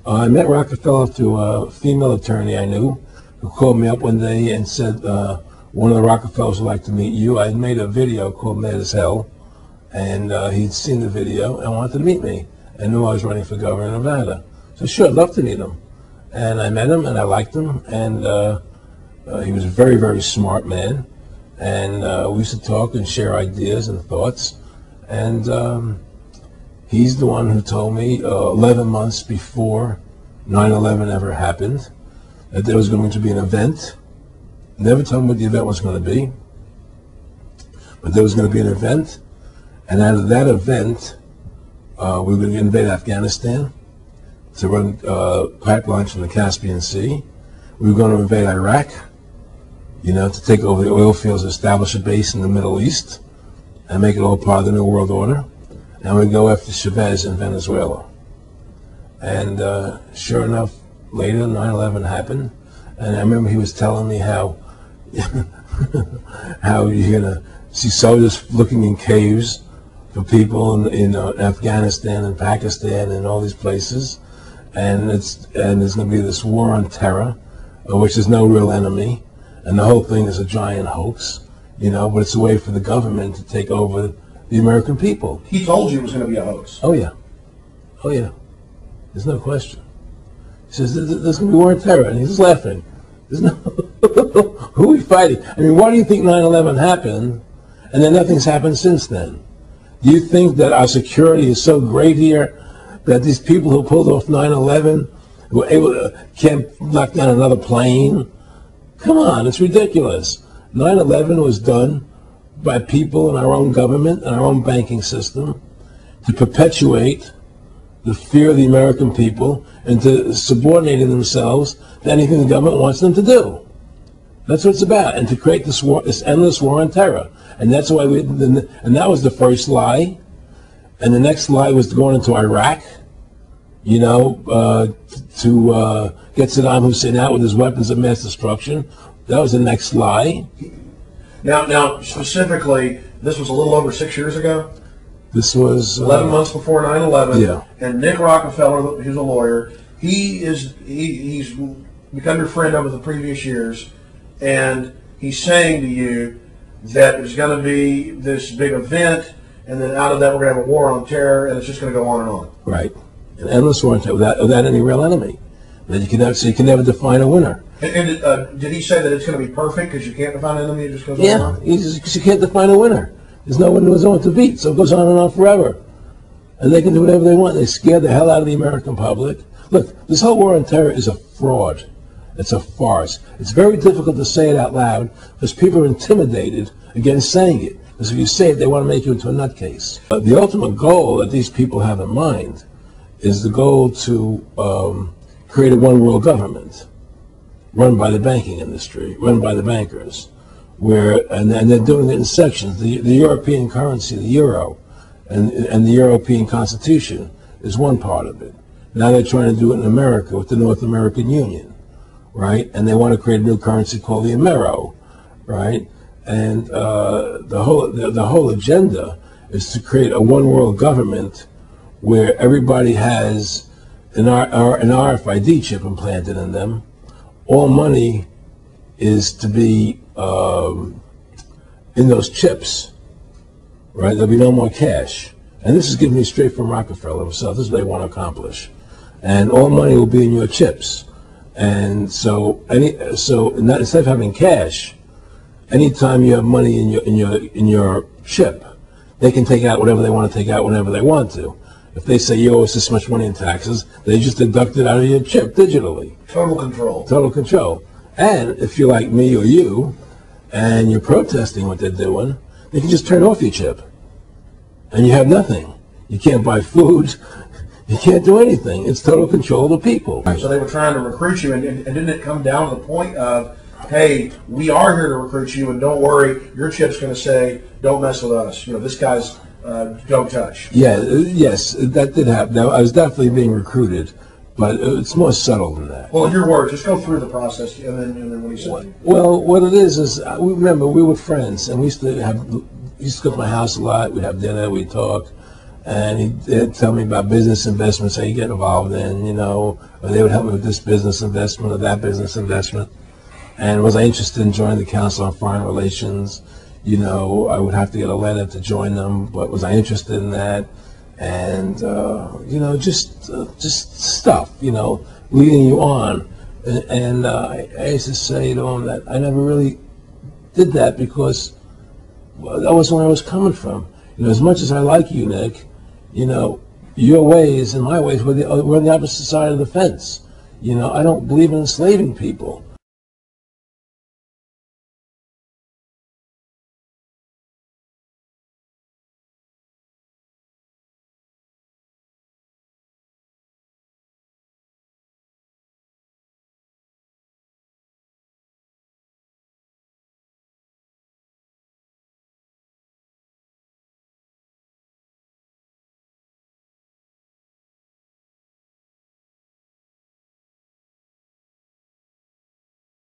I met Rockefeller through a female attorney I knew who called me up one day and said, one of the Rockefellers would like to meet you. I had made a video called Mad as Hell, and he'd seen the video and wanted to meet me and knew I was running for governor of Nevada. So sure, I'd love to meet him. And I met him and I liked him, and he was a very, very smart man. And we used to talk and share ideas and thoughts. And he's the one who told me 11 months before 9/11 ever happened that there was going to be an event. Never told me what the event was going to be, but there was going to be an event, and out of that event, we were going to invade Afghanistan to run pipelines from the Caspian Sea. We were going to invade Iraq, to take over the oil fields, establish a base in the Middle East, and make it all part of the New World Order. And we'd go after Chavez in Venezuela. And sure enough, later 9/11 happened, and I remember he was telling me how you're gonna see soldiers looking in caves for people in Afghanistan and Pakistan and all these places, and there's gonna be this war on terror, which is no real enemy, and the whole thing is a giant hoax, but it's a way for the government to take over the American people. He told you it was going to be a hoax. Oh yeah, oh yeah. There's no question. He says there's going to be war on terror, and he's just laughing. There's no who are we fighting? I mean, why do you think 9/11 happened, and then nothing's happened since then? Do you think that our security is so great here that these people who pulled off 9/11 were able to can't knock down another plane? Come on, it's ridiculous. 9/11 was done by people in our own government and our own banking system to perpetuate the fear of the American people and to subordinate themselves to anything the government wants them to do. That's what it's about, and to create this war, this endless war on terror. And that's why and that was the first lie. And the next lie was going into Iraq, to get Saddam Hussein out with his weapons of mass destruction. That was the next lie. Now, specifically, this was a little over 6 years ago. This was 11 months before 9/11. Yeah. And Nick Rockefeller, who's a lawyer, he's become your friend over the previous years, and he's saying to you that there's going to be this big event, and then out of that we're going to have a war on terror, and it's just going to go on and on. Right, an endless war on terror without any real enemy. That you can never define a winner. And did he say that it's going to be perfect because you can't define an enemy? It just goes on and on? Yeah, because you can't define a winner. There's no one to beat, so it goes on and on forever. And they can do whatever they want. They scare the hell out of the American public. Look, this whole war on terror is a fraud. It's a farce. It's very difficult to say it out loud because people are intimidated against saying it. Because if you say it, they want to make you into a nutcase. But the ultimate goal that these people have in mind is the goal to create a one-world government run by the banking industry, run by the bankers, and they're doing it in sections. The European currency, the euro, and the European Constitution is one part of it. Now they're trying to do it in America with the North American Union, right? And they want to create a new currency called the Amero, right? And the whole agenda is to create a one-world government where everybody has an RFID chip implanted in them. All money is to be in those chips, right? There'll be no more cash. And this is given me straight from Rockefeller himself. This is what they want to accomplish. And all money will be in your chips. And so instead of having cash, anytime you have money in your chip, they can take out whatever they want to take out whenever they want to. If they say you owe us this much money in taxes, they just deduct it out of your chip digitally. Total control. Total control. And if you're like me or you, and you're protesting what they're doing, they can just turn off your chip. And you have nothing. You can't buy food. You can't do anything. It's total control of the people. So they were trying to recruit you, and didn't it come down to the point of, hey, we are here to recruit you, and don't worry, your chip's going to say, don't mess with us. This guy's don't touch. Yeah, yes, that did happen. Now, I was definitely being recruited, but it's more subtle than that. Well, in your words, just go through the process, and then what he said. Well, what it is remember we were friends, and we used to go to my house a lot. We'd have dinner, we'd talk, and he'd tell me about business investments that he get involved in, you know, or they would help me with this business investment or that business investment. And was I interested in joining the Council on Foreign Relations? You know, I would have to get a letter to join them, but was I interested in that? And you know, just stuff, you know, leading you on. And I used to say to him that I never really did that because that wasn't where I was coming from. You know, as much as I like you, Nick, you know, your ways and my ways we're on the opposite side of the fence. You know, I don't believe in enslaving people.